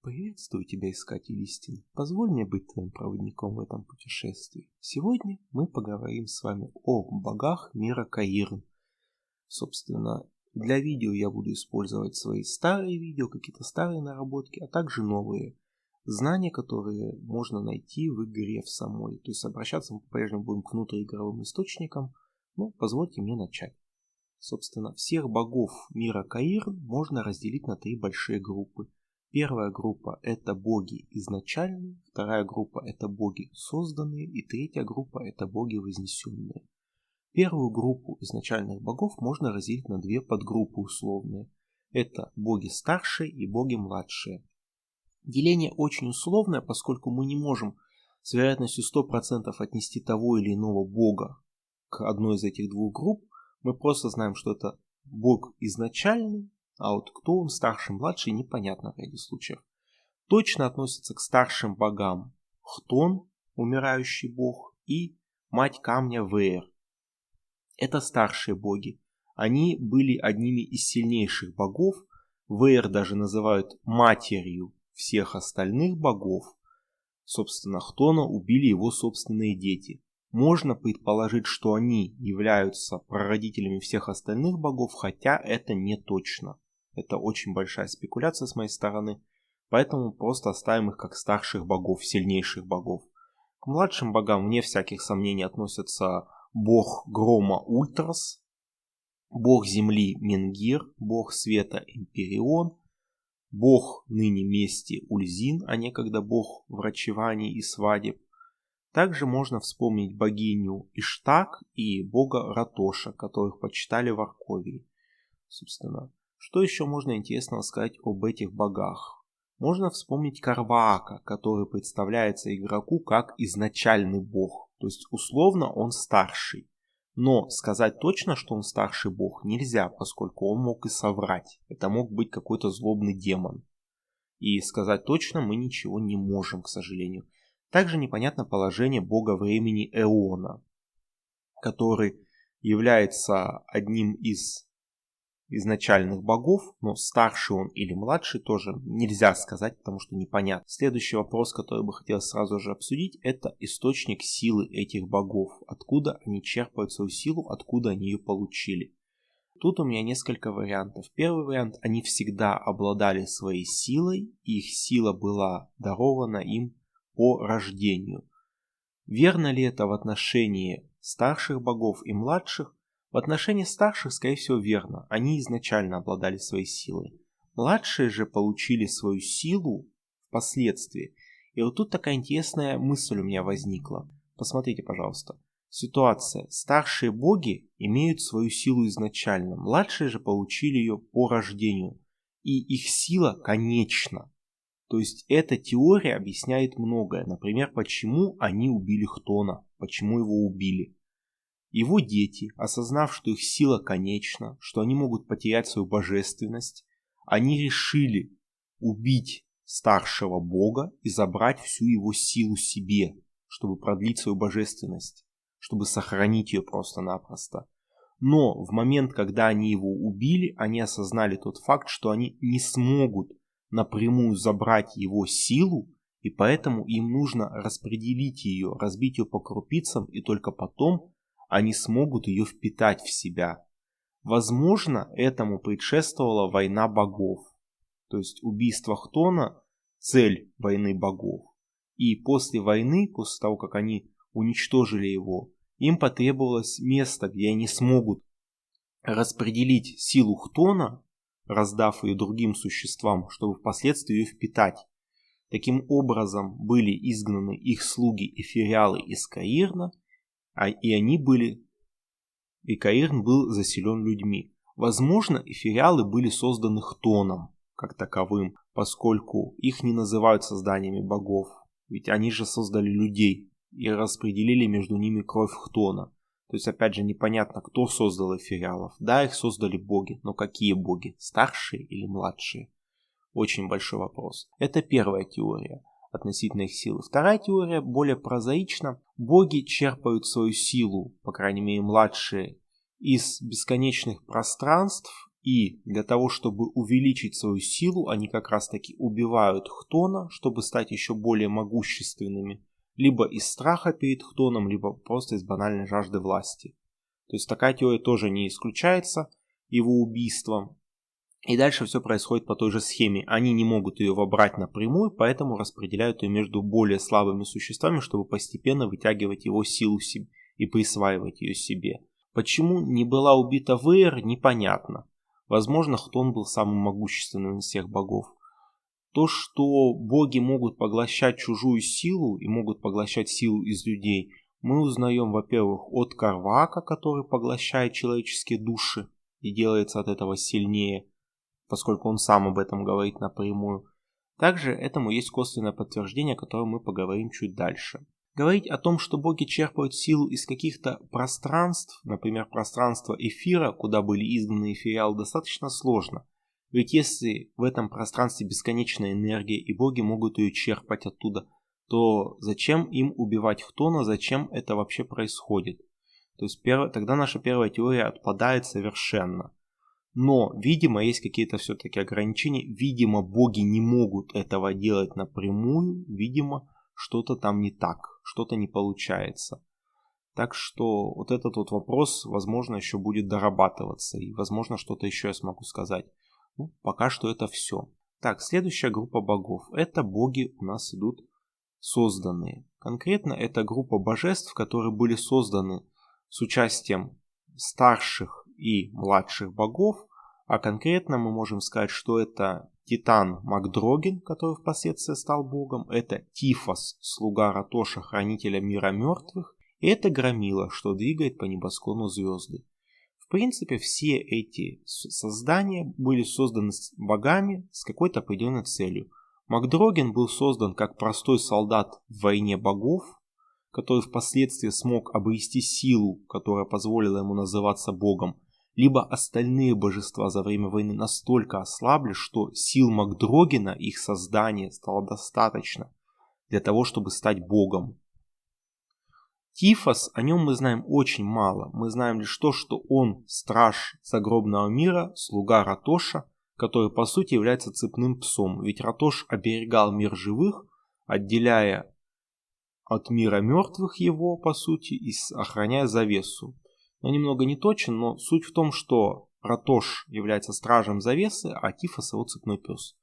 Приветствую тебя, искатель истин. Позволь мне быть твоим проводником в этом путешествии. Сегодня мы поговорим с вами о богах мира Каирн. Собственно, для видео я буду использовать свои старые видео, какие-то старые наработки, а также новые знания, которые можно найти в игре в самой. То есть обращаться мы по-прежнему будем к внутриигровым источникам, но позвольте мне начать. Собственно, всех богов мира Каирн можно разделить на три большие группы. Первая группа – это боги изначальные, вторая группа – это боги созданные, и третья группа – это боги вознесенные. Первую группу изначальных богов можно разделить на две подгруппы условные. Это боги старшие и боги младшие. Деление очень условное, поскольку мы не можем с вероятностью 100% отнести того или иного бога к одной из этих двух групп. Мы просто знаем, что это бог изначальный, а вот кто он, старший, младший, непонятно в ряде случаев. Точно относится к старшим богам Хтон, умирающий бог, и мать камня Веер. Это старшие боги. Они были одними из сильнейших богов. Веер даже называют матерью всех остальных богов. Собственно, Хтона убили его собственные дети. Можно предположить, что они являются прародителями всех остальных богов, хотя это не точно. Это очень большая спекуляция с моей стороны, поэтому просто оставим их как старших богов, сильнейших богов. К младшим богам, вне всяких сомнений, относятся бог грома Ультрас, бог земли Менгир, бог света Эмпирион, бог ныне мести Ульзин, а некогда бог врачеваний и свадеб. Также можно вспомнить богиню Иштак и бога Ратоша, которых почитали в Арковии. Собственно, что еще можно интересного сказать об этих богах? Можно вспомнить Карваака, который представляется игроку как изначальный бог. То есть условно он старший. Но сказать точно, что он старший бог, нельзя, поскольку он мог и соврать. Это мог быть какой-то злобный демон. И сказать точно мы ничего не можем, к сожалению. Также непонятно положение бога времени Эона, который является одним из изначальных богов, но старший он или младший тоже нельзя сказать, потому что непонятно. Следующий вопрос, который бы хотелось сразу же обсудить, это источник силы этих богов. Откуда они черпают свою силу, откуда они ее получили. Тут у меня несколько вариантов. Первый вариант: они всегда обладали своей силой, и их сила была дарована им по рождению. Верно ли это в отношении старших богов и младших? В отношении старших, скорее всего, верно. Они изначально обладали своей силой. Младшие же получили свою силу впоследствии. И вот тут такая интересная мысль у меня возникла. Посмотрите, пожалуйста. Ситуация. Старшие боги имеют свою силу изначально. Младшие же получили ее по рождению. И их сила конечна. То есть эта теория объясняет многое. Например, почему они убили Хтона, почему его убили. Его дети, осознав, что их сила конечна, что они могут потерять свою божественность, они решили убить старшего бога и забрать всю его силу себе, чтобы продлить свою божественность, чтобы сохранить ее просто-напросто. Но в момент, когда они его убили, они осознали тот факт, что они не смогут напрямую забрать его силу, и поэтому им нужно распределить ее, разбить ее по крупицам, и только потом они смогут ее впитать в себя. Возможно, этому предшествовала война богов. То есть убийство Хтона – цель войны богов. И после войны, после того, как они уничтожили его, им потребовалось место, где они смогут распределить силу Хтона, раздав ее другим существам, чтобы впоследствии ее впитать. Таким образом были изгнаны их слуги Эфириалы из Каирна, и Каирн был заселен людьми. Возможно, Эфириалы были созданы Хтоном как таковым, поскольку их не называют созданиями богов, ведь они же создали людей и распределили между ними кровь Хтона. То есть, опять же, непонятно, кто создал Эфириалов. Да, их создали боги, но какие боги? Старшие или младшие? Очень большой вопрос. Это первая теория относительно их силы. Вторая теория более прозаична. Боги черпают свою силу, по крайней мере младшие, из бесконечных пространств И для того, чтобы увеличить свою силу, они как раз таки убивают Хтона, чтобы стать еще более могущественными. Либо из страха перед Хтоном, либо просто из банальной жажды власти. То есть такая теория тоже не исключается его убийством. И дальше все происходит по той же схеме. Они не могут ее вобрать напрямую, поэтому распределяют ее между более слабыми существами, чтобы постепенно вытягивать его силу себе и присваивать ее себе. Почему не была убита Вэйр, непонятно. Возможно, Хтон был самым могущественным из всех богов. То, что боги могут поглощать чужую силу и могут поглощать силу из людей, мы узнаем, во-первых, от Карваака, который поглощает человеческие души и делается от этого сильнее, поскольку он сам об этом говорит напрямую. Также этому есть косвенное подтверждение, о котором мы поговорим чуть дальше. Говорить о том, что боги черпают силу из каких-то пространств, например, пространства эфира, куда были изгнаны эфириалы, достаточно сложно. Ведь если в этом пространстве бесконечная энергия и боги могут ее черпать оттуда, то зачем им убивать Хтона, зачем это вообще происходит? То есть тогда наша первая теория отпадает совершенно. Но, видимо, есть какие-то все-таки ограничения. Видимо, боги не могут этого делать напрямую. Видимо, что-то там не так, что-то не получается. Так что вот этот вот вопрос, возможно, еще будет дорабатываться. И, возможно, что-то еще я смогу сказать. Ну, пока что это все. Так, следующая группа богов. Это боги у нас идут созданные. Конкретно это группа божеств, которые были созданы с участием старших и младших богов, а конкретно мы можем сказать, что это Титан Макдрогин, который впоследствии стал богом, это Тифос, слуга Ратоша, хранителя мира мертвых, и это Громила, что двигает по небосклону звезды. В принципе, все эти создания были созданы богами с какой-то определенной целью. Макдрогин был создан как простой солдат в войне богов, который впоследствии смог обрести силу, которая позволила ему называться богом, либо остальные божества за время войны настолько ослабли, что сил Макдрогина, их создания, стало достаточно для того, чтобы стать богом. Тифос, о нем мы знаем очень мало. Мы знаем лишь то, что он страж загробного мира, слуга Ратоша, который по сути является цепным псом. Ведь Ратош оберегал мир живых, отделяя от мира мертвых его, по сути, и охраняя завесу. Но немного не точен, но суть в том, что Ратош является стражем завесы, а Тифос его цепной пес,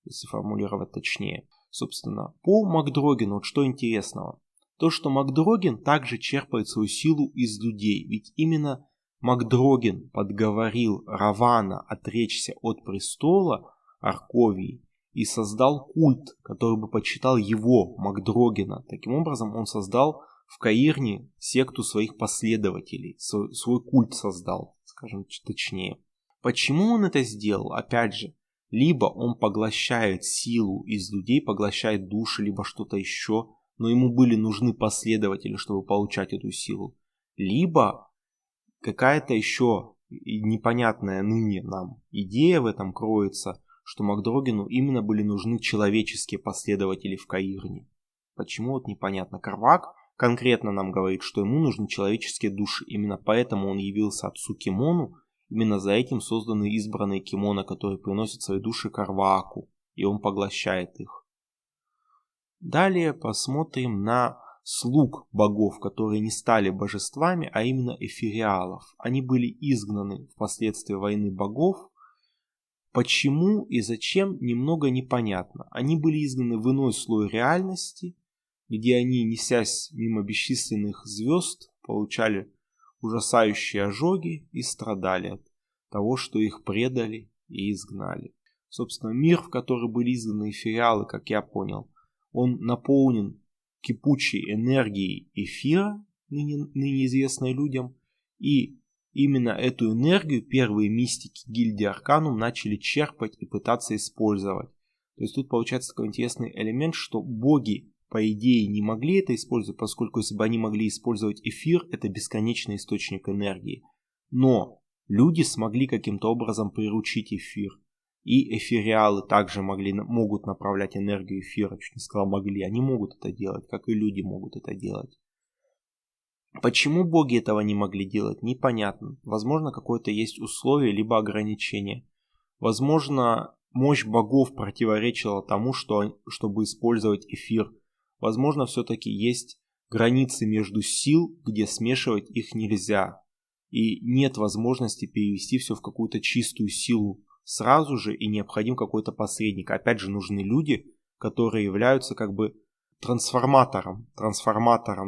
если формулировать точнее. Собственно, по Макдрогину, вот что интересного. То, что Макдрогин также черпает свою силу из людей. Ведь именно Макдрогин подговорил Равана отречься от престола Арковии и создал культ, который бы почитал его, Макдрогина. Таким образом, он создал в Каирне секту своих последователей, свой культ создал, скажем точнее. Почему он это сделал? Опять же, либо он поглощает силу из людей, поглощает души, либо что-то еще, но ему были нужны последователи, чтобы получать эту силу. Либо какая-то еще непонятная ныне нам идея в этом кроется, что Макдрогину именно были нужны человеческие последователи в Каирне. Почему, вот непонятно. Карваак конкретно нам говорит, что ему нужны человеческие души. Именно поэтому он явился отцу Кимону. Именно за этим созданы избранные Кимона, которые приносят свои души Карвааку. И он поглощает их. Далее посмотрим на слуг богов, которые не стали божествами, а именно эфириалов. Они были изгнаны впоследствии войны богов. Почему и зачем, немного непонятно. Они были изгнаны в иной слой реальности, где они, несясь мимо бесчисленных звезд, получали ужасающие ожоги и страдали от того, что их предали и изгнали. Собственно, мир, в который были изгнаны эфириалы, как я понял, он наполнен кипучей энергией эфира, ныне известной людям, и именно эту энергию первые мистики гильдии Арканум начали черпать и пытаться использовать. То есть тут получается такой интересный элемент, что боги, по идее, не могли это использовать, поскольку если бы они могли использовать эфир, это бесконечный источник энергии. Но люди смогли каким-то образом приручить эфир. И эфириалы также могут направлять энергию эфира. Чуть не сказал могли, они могут это делать, как и люди могут это делать. Почему боги этого не могли делать, непонятно. Возможно, какое-то есть условие, либо ограничение. Возможно, мощь богов противоречила тому, чтобы использовать эфир. Возможно, все-таки есть границы между сил, где смешивать их нельзя. И нет возможности перевести все в какую-то чистую силу сразу же, и необходим какой-то посредник. Опять же, нужны люди, которые являются как бы трансформатором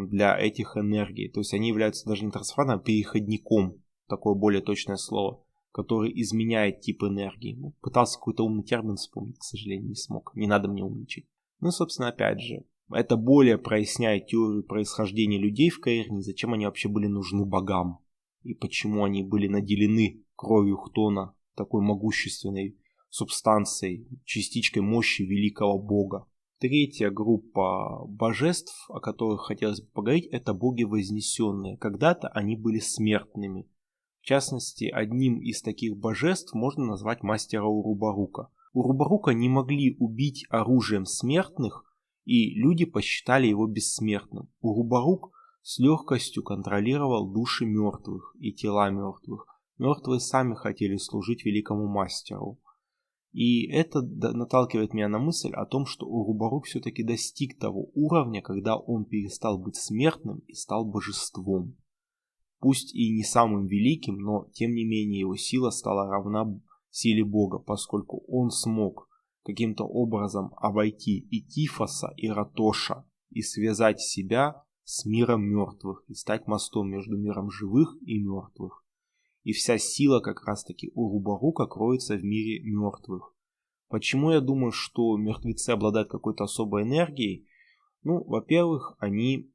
для этих энергий. То есть они являются даже не трансформатором, а переходником, такое более точное слово, который изменяет тип энергии. Пытался какой-то умный термин вспомнить, к сожалению, не смог. Не надо мне умничать. Ну, собственно, опять же, это более проясняет теорию происхождения людей в Каирне, зачем они вообще были нужны богам, и почему они были наделены кровью Хтона, такой могущественной субстанцией, частичкой мощи великого бога. Третья группа божеств, о которых хотелось бы поговорить, это боги вознесенные. Когда-то они были смертными. В частности, одним из таких божеств можно назвать мастера Урубарука. Урубарука не могли убить оружием смертных, и люди посчитали его бессмертным. Урубарук с легкостью контролировал души мертвых и тела мертвых. Мертвые сами хотели служить великому мастеру. И это наталкивает меня на мысль о том, что Урубарук все-таки достиг того уровня, когда он перестал быть смертным и стал божеством. Пусть и не самым великим, но тем не менее его сила стала равна силе Бога, поскольку он смог каким-то образом обойти и Тифоса, и Ратоша, и связать себя с миром мертвых, и стать мостом между миром живых и мертвых. И вся сила как раз-таки Урубарука кроется в мире мертвых. Почему я думаю, что мертвецы обладают какой-то особой энергией? Ну, во-первых, они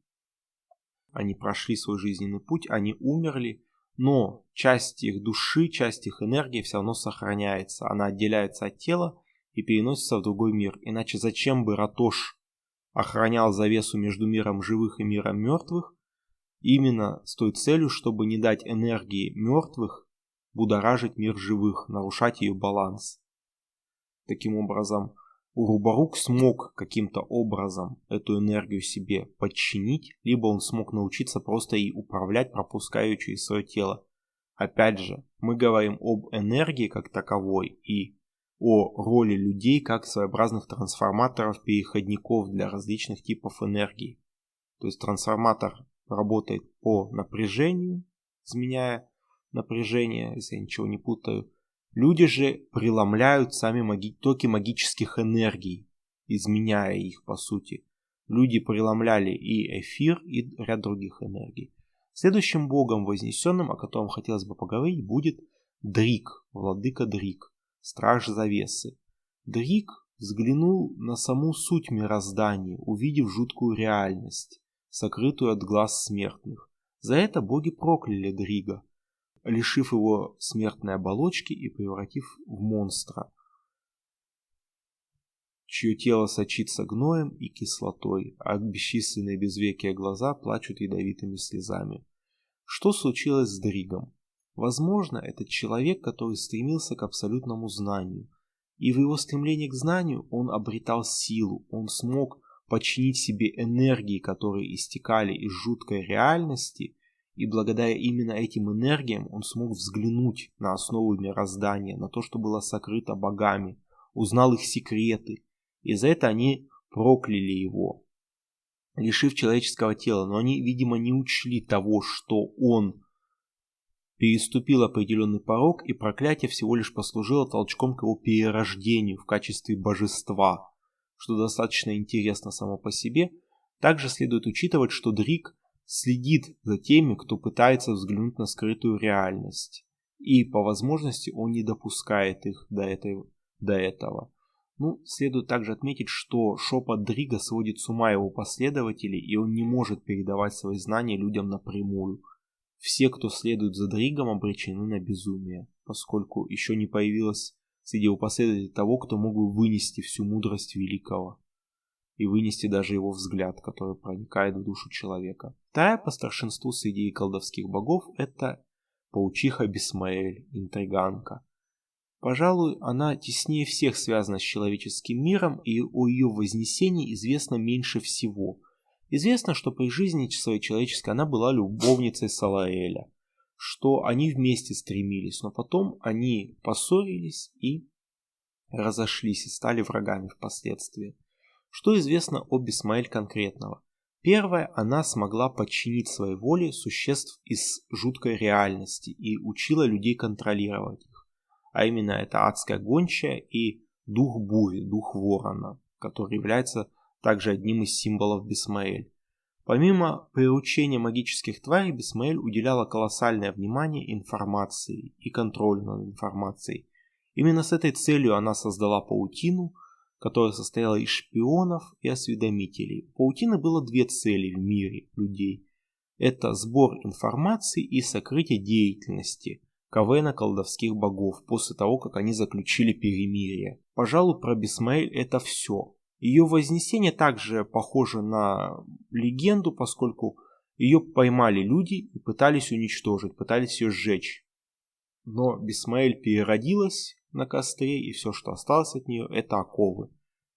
прошли свой жизненный путь, они умерли, но часть их души, часть их энергии все равно сохраняется. Она отделяется от тела и переносится в другой мир. Иначе зачем бы Ратош охранял завесу между миром живых и миром мертвых? Именно с той целью, чтобы не дать энергии мертвых будоражить мир живых, нарушать ее баланс. Таким образом, Урубарук смог каким-то образом эту энергию себе подчинить, либо он смог научиться просто ей управлять, пропуская ее через свое тело. Опять же, мы говорим об энергии как таковой и о роли людей как своеобразных трансформаторов, переходников для различных типов энергии. То есть трансформатор работает по напряжению, изменяя напряжение, если я ничего не путаю. Люди же преломляют сами токи магических энергий, изменяя их по сути. Люди преломляли и эфир, и ряд других энергий. Следующим богом вознесенным, о котором хотелось бы поговорить, будет Дрик, владыка Дрик, страж завесы. Дрик взглянул на саму суть мироздания, увидев жуткую реальность, сокрытую от глаз смертных. За это боги прокляли Дрига, лишив его смертной оболочки и превратив в монстра, чье тело сочится гноем и кислотой, а бесчисленные безвекие глаза плачут ядовитыми слезами. Что случилось с Дригом? Возможно, это человек, который стремился к абсолютному знанию, и в его стремлении к знанию он обретал силу, он смог подчинить себе энергии, которые истекали из жуткой реальности, и благодаря именно этим энергиям он смог взглянуть на основу мироздания, на то, что было сокрыто богами, узнал их секреты, и за это они прокляли его, лишив человеческого тела. Но они, видимо, не учли того, что он переступил определенный порог, и проклятие всего лишь послужило толчком к его перерождению в качестве божества, что достаточно интересно само по себе. Также следует учитывать, что Дрик следит за теми, кто пытается взглянуть на скрытую реальность, и по возможности он не допускает их до этого. Ну, следует также отметить, что шепот Дрига сводит с ума его последователей, и он не может передавать свои знания людям напрямую. Все, кто следует за Дригом, обречены на безумие, поскольку еще не появилось среди его последователей того, кто мог бы вынести всю мудрость великого и вынести даже его взгляд, который проникает в душу человека. Вторая по старшинству среди колдовских богов – это паучиха Бисмаэль, интриганка. Пожалуй, она теснее всех связана с человеческим миром, и о ее вознесении известно меньше всего. Известно, что при жизни своей человеческой она была любовницей Салаэля, что они вместе стремились, но потом они поссорились и разошлись и стали врагами впоследствии. Что известно об Исмаэль конкретного? Первое, она смогла подчинить своей воле существ из жуткой реальности и учила людей контролировать их. А именно это адская гончая и дух бури, дух ворона, который является также одним из символов Бисмаэль. Помимо приручения магических тварей, Бисмаэль уделяла колоссальное внимание информации и контролю над информацией. Именно с этой целью она создала паутину, которая состояла из шпионов и осведомителей. У паутины было две цели в мире людей. Это сбор информации и сокрытие деятельности КВНа колдовских богов после того, как они заключили перемирие. Пожалуй, про Бисмаэль это все. Ее вознесение также похоже на легенду, поскольку ее поймали люди и пытались уничтожить, пытались ее сжечь. Но Бисмаэль переродилась на костре, и все, что осталось от нее, это оковы.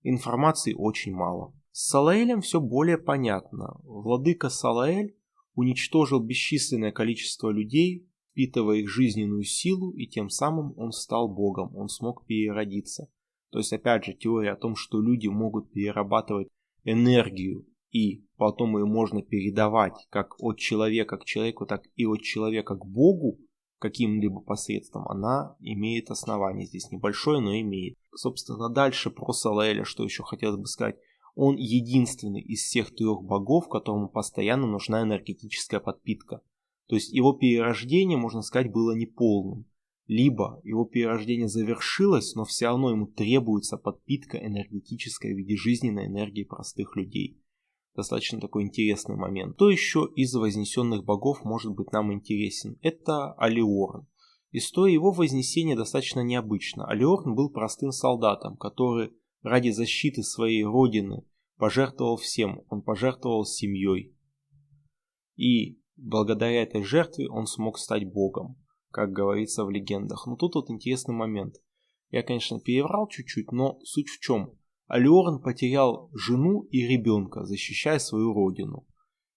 Информации очень мало. С Салаэлем все более понятно. Владыка Салаэль уничтожил бесчисленное количество людей, впитывая их жизненную силу, и тем самым он стал богом, он смог переродиться. То есть, опять же, теория о том, что люди могут перерабатывать энергию, и потом ее можно передавать как от человека к человеку, так и от человека к богу, каким-либо посредством, она имеет основание здесь. Небольшое, но имеет. Собственно, дальше про Салаэля, что еще хотелось бы сказать. Он единственный из всех трех богов, которому постоянно нужна энергетическая подпитка. То есть его перерождение, можно сказать, было неполным. Либо его перерождение завершилось, но все равно ему требуется подпитка энергетическая в виде жизненной энергии простых людей. Достаточно такой интересный момент. Кто еще из вознесенных богов может быть нам интересен? Это Алиорн. История его вознесения достаточно необычна. Алиорн был простым солдатом, который ради защиты своей родины пожертвовал всем. Он пожертвовал семьей. И благодаря этой жертве он смог стать богом, как говорится в легендах. Но тут вот интересный момент. Я, конечно, переврал чуть-чуть, но суть в чем? Алиорн потерял жену и ребенка, защищая свою родину.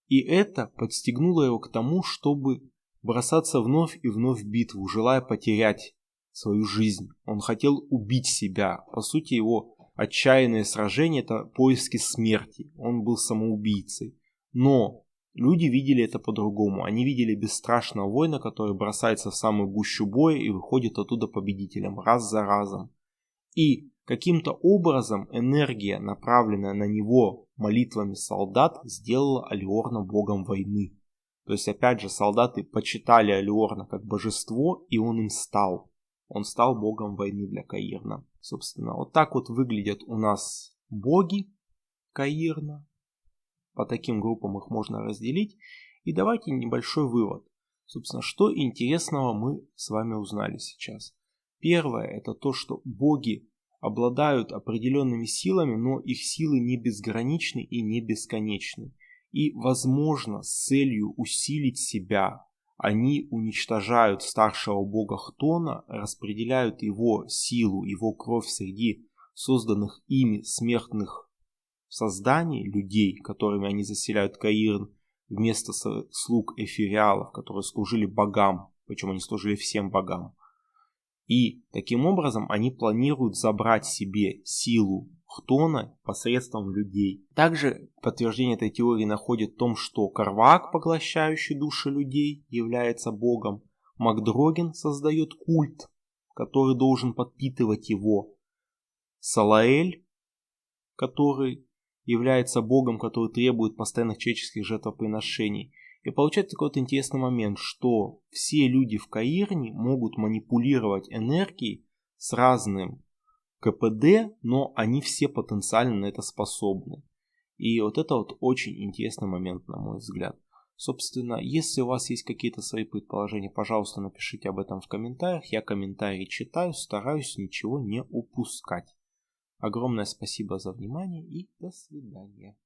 И это подстегнуло его к тому, чтобы бросаться вновь и вновь в битву, желая потерять свою жизнь. Он хотел убить себя. По сути, его отчаянное сражение – это поиски смерти. Он был самоубийцей. Но люди видели это по-другому. Они видели бесстрашного воина, который бросается в самую гущу боя и выходит оттуда победителем раз за разом. И каким-то образом энергия, направленная на него молитвами солдат, сделала Алиорна богом войны. То есть, опять же, солдаты почитали Алиорна как божество, и он им стал. Он стал богом войны для Каирна. Собственно, вот так вот выглядят у нас боги Каирна. По таким группам их можно разделить. И давайте небольшой вывод. Собственно, что интересного мы с вами узнали сейчас. Первое, это то, что боги обладают определенными силами, но их силы не безграничны и не бесконечны. И, возможно, с целью усилить себя, они уничтожают старшего бога Хтона, распределяют его силу, его кровь среди созданных ими смертных созданий, людей, которыми они заселяют Каирн, вместо слуг эфириалов, которые служили богам, причем они служили всем богам. И таким образом они планируют забрать себе силу Хтона посредством людей. Также подтверждение этой теории находит в том, что Карваак, поглощающий души людей, является богом. Макдроген создает культ, который должен подпитывать его. Салаэль, который является богом, который требует постоянных человеческих жертвоприношений. И получается такой вот интересный момент, что все люди в Каирне могут манипулировать энергией с разным КПД, но они все потенциально на это способны. И вот это вот очень интересный момент, на мой взгляд. Собственно, если у вас есть какие-то свои предположения, пожалуйста, напишите об этом в комментариях. Я комментарии читаю, стараюсь ничего не упускать. Огромное спасибо за внимание и до свидания.